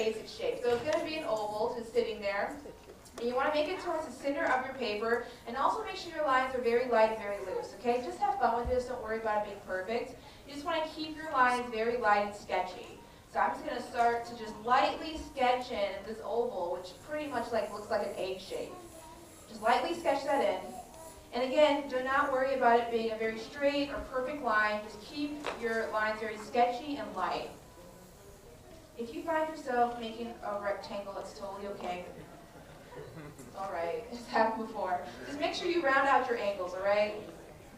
basic shape. So it's going to be an oval just sitting there. And you want to make it towards the center of your paper, and also make sure your lines are very light and very loose, okay? Just have fun with this. Don't worry about it being perfect. You just want to keep your lines very light and sketchy. So I'm just going to start to just lightly sketch in this oval, which pretty much looks like an egg shape. Just lightly sketch that in. And again, do not worry about it being a very straight or perfect line. Just keep your lines very sketchy and light. If you find yourself making a rectangle, it's totally okay. All right, it's happened before. Just make sure you round out your angles, all right?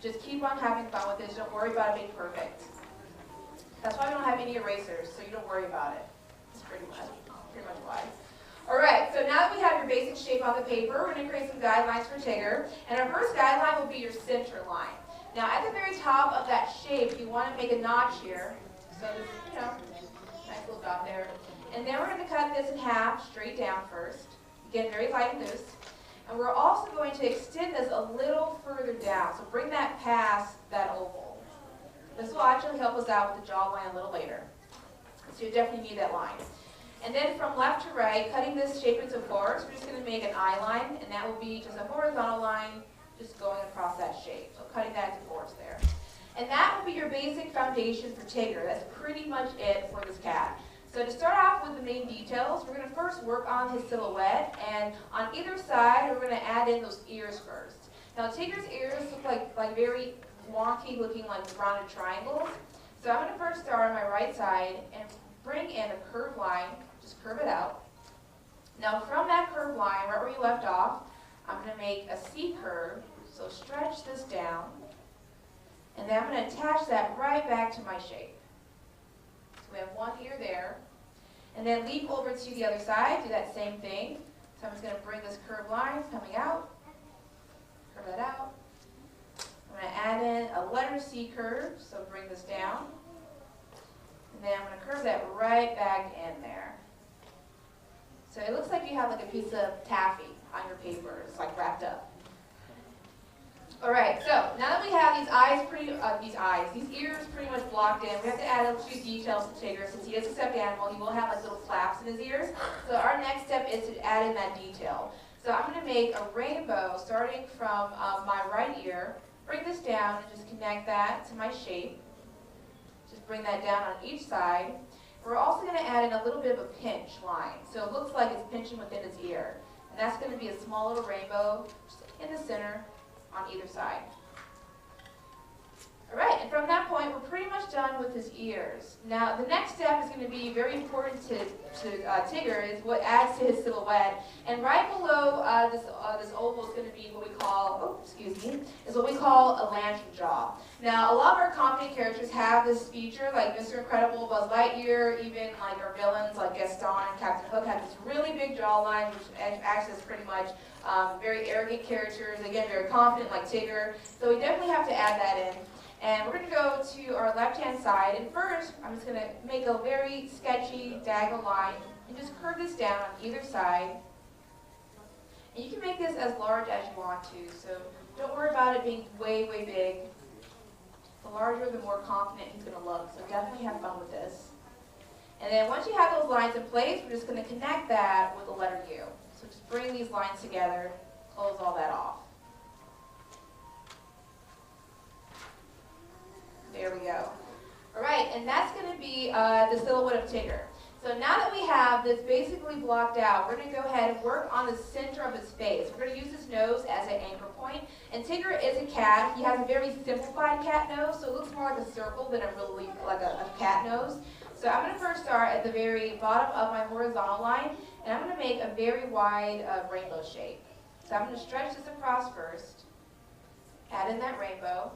Just keep on having fun with this. Don't worry about it being perfect. That's why we don't have any erasers, so you don't worry about it. That's pretty much why. All right, so now that we have your basic shape on the paper, we're going to create some guidelines for Tigger. And our first guideline will be your center line. Now, at the very top of that shape, you want to make a notch here. So, nice little dot there. And then we're going to cut this in half, straight down first. Again, very light and loose. And we're also going to extend this a little further down. So bring that past that oval. This will actually help us out with the jawline a little later. So you definitely need that line. And then from left to right, cutting this shape into fours, we're just going to make an eye line, and that will be just a horizontal line just going across that shape. So cutting that into fours there. And that will be your basic foundation for Tigger. That's pretty much it for this cat. So to start off with the main details, we're going to first work on his silhouette, and on either side, we're going to add in those ears first. Now Tigger's ears look like very wonky looking like rounded triangles. So I'm going to first start on my right side and bring in a curved line, just curve it out. Now from that curved line, right where you left off, I'm going to make a C curve, so stretch this down, and then I'm going to attach that right back to my shape. We have one ear there, and then leap over to the other side, do that same thing. So I'm just going to bring this curved line coming out, curve that out. I'm going to add in a letter C curve, so bring this down, and then I'm going to curve that right back in there. So it looks like you have like a piece of taffy on your paper. It's like wrapped up. All right, so now that we have these ears pretty much blocked in, we have to add a few details to Tigger. Since he is a stuffed animal, he will have like little flaps in his ears. So our next step is to add in that detail. So I'm going to make a rainbow starting from my right ear. Bring this down and just connect that to my shape. Just bring that down on each side. We're also going to add in a little bit of a pinch line. So it looks like it's pinching within his ear. And that's going to be a small little rainbow just in the center on either side. All right, and from that point, we're pretty much done with his ears. Now, the next step is going to be very important to Tigger, is what adds to his silhouette. And right below this oval is going to be what we call, is what we call a lantern jaw. Now, a lot of our comedy characters have this feature, like Mr. Incredible, Buzz Lightyear, even like our villains like Gaston and Captain Hook have this really big jawline, which acts as pretty much very arrogant characters, again, very confident like Tigger. So we definitely have to add that in. And we're going to go to our left-hand side, and first I'm just going to make a very sketchy diagonal line and just curve this down on either side. And you can make this as large as you want to, so don't worry about it being way, way big. The larger, the more confident he's going to look, so definitely have fun with this. And then once you have those lines in place, we're just going to connect that with the letter U. So just bring these lines together, close all that off. There we go. All right, and that's going to be the silhouette of Tigger. So now that we have this basically blocked out, we're going to go ahead and work on the center of his face. We're going to use his nose as an anchor point. And Tigger is a cat. He has a very simplified cat nose, so it looks more like a circle than like a cat nose. So I'm going to first start at the very bottom of my horizontal line, and I'm going to make a very wide rainbow shape. So I'm going to stretch this across first, add in that rainbow.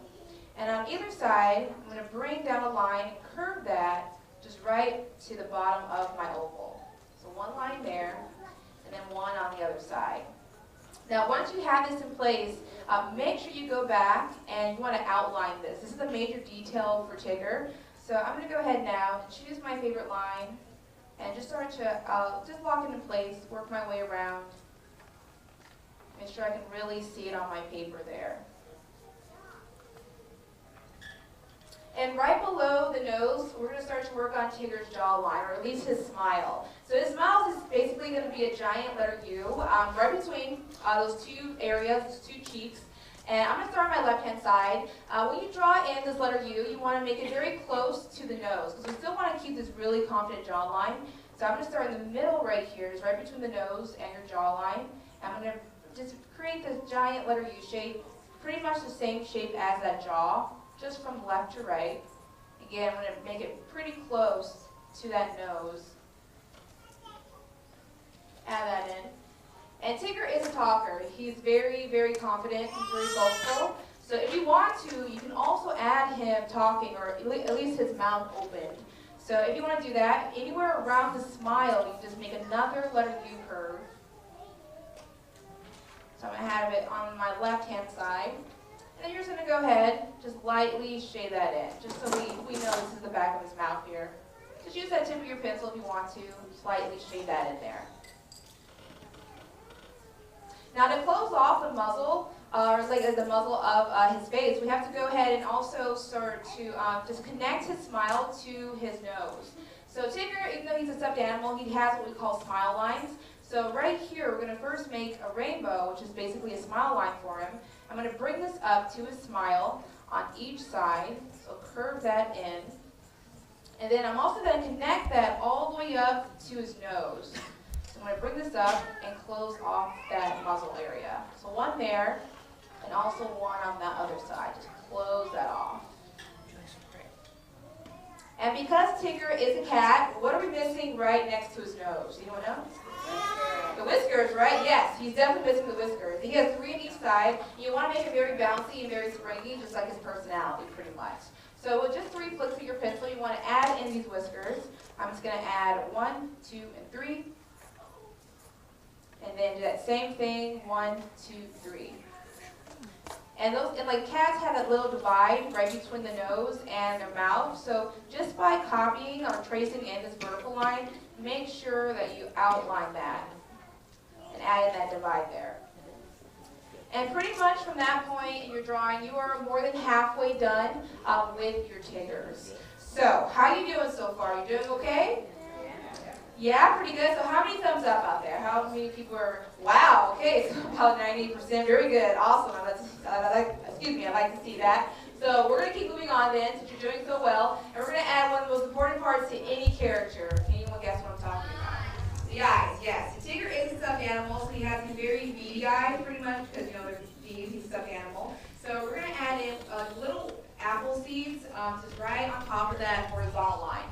And on either side, I'm going to bring down a line and curve that just right to the bottom of my oval. So one line there, and then one on the other side. Now once you have this in place, make sure you go back and you want to outline this. This is a major detail for Tigger. So I'm going to go ahead now and choose my favorite line and just start to just lock it in place, work my way around. Make sure I can really see it on my paper there. And right below the nose, we're going to start to work on Tigger's jawline, or at least his smile. So his smile is basically going to be a giant letter U, right between those two areas, those two cheeks. And I'm going to start on my left-hand side. When you draw in this letter U, you want to make it very close to the nose, because we still want to keep this really confident jawline. So I'm going to start in the middle right here, just right between the nose and your jawline. I'm going to just create this giant letter U shape, pretty much the same shape as that jaw, just from left to right. Again, I'm going to make it pretty close to that nose. Add that in. And Tigger is a talker. He's very, very confident. He's very boastful. So if you want to, you can also add him talking, or at least his mouth opened. So if you want to do that, anywhere around the smile, you can just make another letter U curve. So I'm going to have it on my left-hand side. And then you're just going to go ahead, just lightly shade that in, just so we know this is the back of his mouth here. Just use that tip of your pencil if you want to, slightly shade that in there. Now to close off the muzzle, or like the muzzle of his face, we have to go ahead and also start to just connect his smile to his nose. So Tigger, even though he's a stuffed animal, he has what we call smile lines. So right here, we're going to first make a rainbow, which is basically a smile line for him. I'm going to bring this up to his smile on each side, so curve that in. And then I'm also going to connect that all the way up to his nose. So I'm going to bring this up and close off that muzzle area. So one there, and also one on the other side. Just close that off. And because Tigger is a cat, what are we missing right next to his nose? Anyone know? The whiskers, right? Yes, he's definitely missing the whiskers. He has 3 on each side. You want to make it very bouncy and very springy, just like his personality, pretty much. So with just 3 flicks of your pencil, you want to add in these whiskers. I'm just going to add 1, 2, and 3. And then do that same thing, 1, 2, 3. And like cats have that little divide right between the nose and their mouth. So just by copying or tracing in this vertical line, make sure that you outline that and add in that divide there. And pretty much from that point in your drawing, you are more than halfway done with your Tiggers. So how are you doing so far? You doing okay? Yeah, pretty good. So how many thumbs up out there? How many people are, wow, okay, so about 90%. Very good. Awesome. I'd like to see that. So we're going to keep moving on then, since you're doing so well. And we're going to add one of the most important parts to any character. Can anyone guess what I'm talking about? The eyes, yes. So Tigger is a stuffed animal, so he has these very beady eyes, pretty much, because, you know, they're beady, he's a stuffed animal. So we're going to add in little apple seeds just right on top of that horizontal line.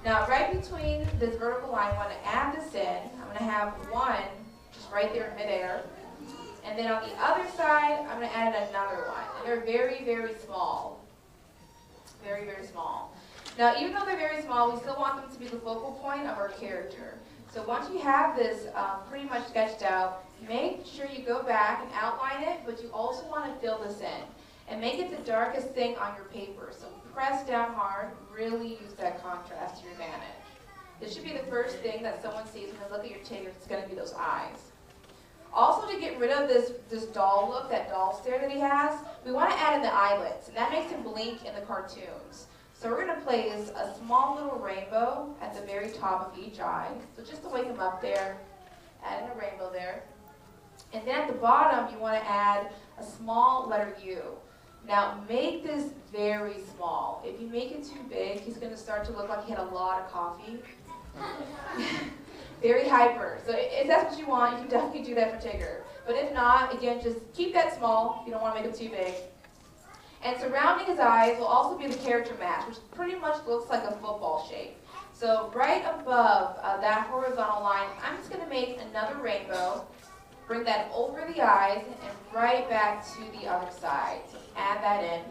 Now, right between this vertical line, I want to add this in. I'm going to have one just right there in midair. And then on the other side, I'm going to add another one. And they're very, very small. Very, very small. Now, even though they're very small, we still want them to be the focal point of our character. So once you have this pretty much sketched out, make sure you go back and outline it, but you also want to fill this in. And make it the darkest thing on your paper. So press down hard, really use that contrast to your advantage. This should be the first thing that someone sees when they look at your Tigger. It's going to be those eyes. Also, to get rid of this doll look, that doll stare that he has, we want to add in the eyelids. And that makes him blink in the cartoons. So we're going to place a small little rainbow at the very top of each eye. So just to wake him up there, add in a rainbow there. And then at the bottom, you want to add a small letter U. Now, make this very small. If you make it too big, he's going to start to look like he had a lot of coffee. Very hyper. So if that's what you want, you can definitely do that for Tigger. But if not, again, just keep that small. You don't want to make them too big. And surrounding his eyes will also be the character mask, which pretty much looks like a football shape. So right above that horizontal line, I'm just going to make another rainbow. Bring that over the eyes and right back to the other side. So add that in.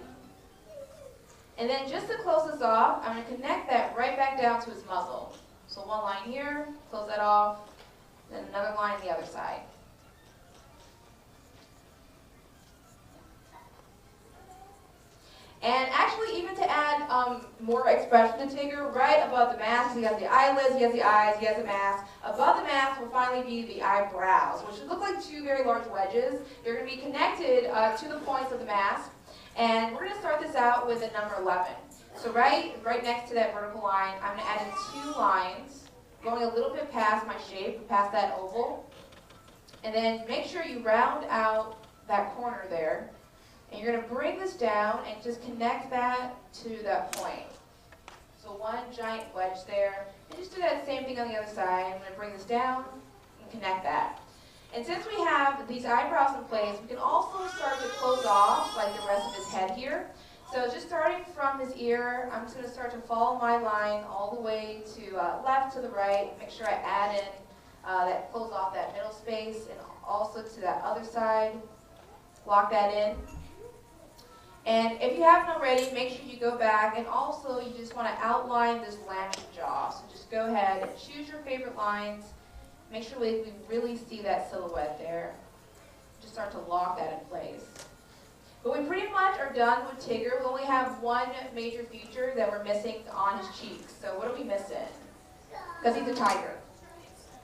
And then just to close this off, I'm going to connect that right back down to his muzzle. So one line here, close that off, then another line on the other side. And actually, even to add more expression to Tigger, right above the mask, he has the eyelids, he has the eyes, he has the mask. Above the mask will finally be the eyebrows, which should look like 2 very large wedges. They're going to be connected to the points of the mask. And we're going to start this out with the number 11. So right next to that vertical line, I'm going to add in 2 lines, going a little bit past my shape, past that oval. And then make sure you round out that corner there. And you're going to bring this down and just connect that to that point. So one giant wedge there. And just do that same thing on the other side. I'm going to bring this down and connect that. And since we have these eyebrows in place, we can also start to close off like the rest of his head here. So just starting from his ear, I'm just going to start to follow my line all the way to left to the right. Make sure I add in that, close off that middle space, and also to that other side. Lock that in. And if you haven't already, make sure you go back, and also you just want to outline this lantern jaw. So just go ahead and choose your favorite lines. Make sure we really see that silhouette there. Just start to lock that in place. But we pretty much are done with Tigger. We only have one major feature that we're missing on his cheeks. So what are we missing? Because he's a tiger.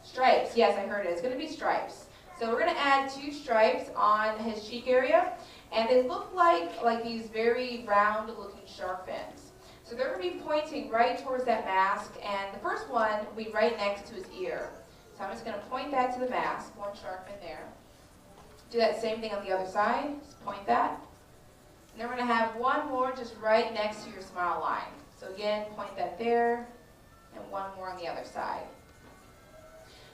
Stripes. Yes, I heard it. It's going to be stripes. So we're going to add 2 stripes on his cheek area. And they look like these very round looking shark fins. So they're going to be pointing right towards that mask. And the first one will be right next to his ear. So I'm just going to point that to the mask. 1 shark fin there. Do that same thing on the other side. Just point that. And then we're going to have 1 more just right next to your smile line. So again, point that there, and 1 more on the other side.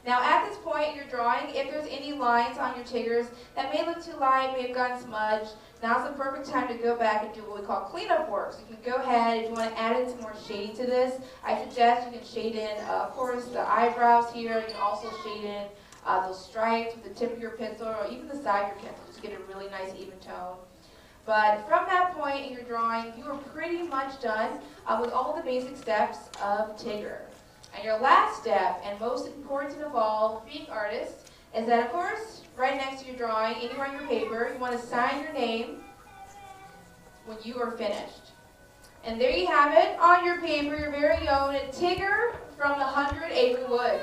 Now at this point in your drawing, if there's any lines on your Tiggers that may look too light, may have gotten smudged, now's the perfect time to go back and do what we call cleanup work. So you can go ahead, if you want to add in some more shading to this, I suggest you can shade in, of course, the eyebrows here. You can also shade in those stripes with the tip of your pencil, or even the side of your pencil, just get a really nice even tone. But from that point in your drawing, you are pretty much done with all the basic steps of Tigger. And your last step, and most important of all, being artists, is that, of course, right next to your drawing, anywhere on your paper, you want to sign your name when you are finished. And there you have it on your paper, your very own Tigger from the 100 Acre Wood.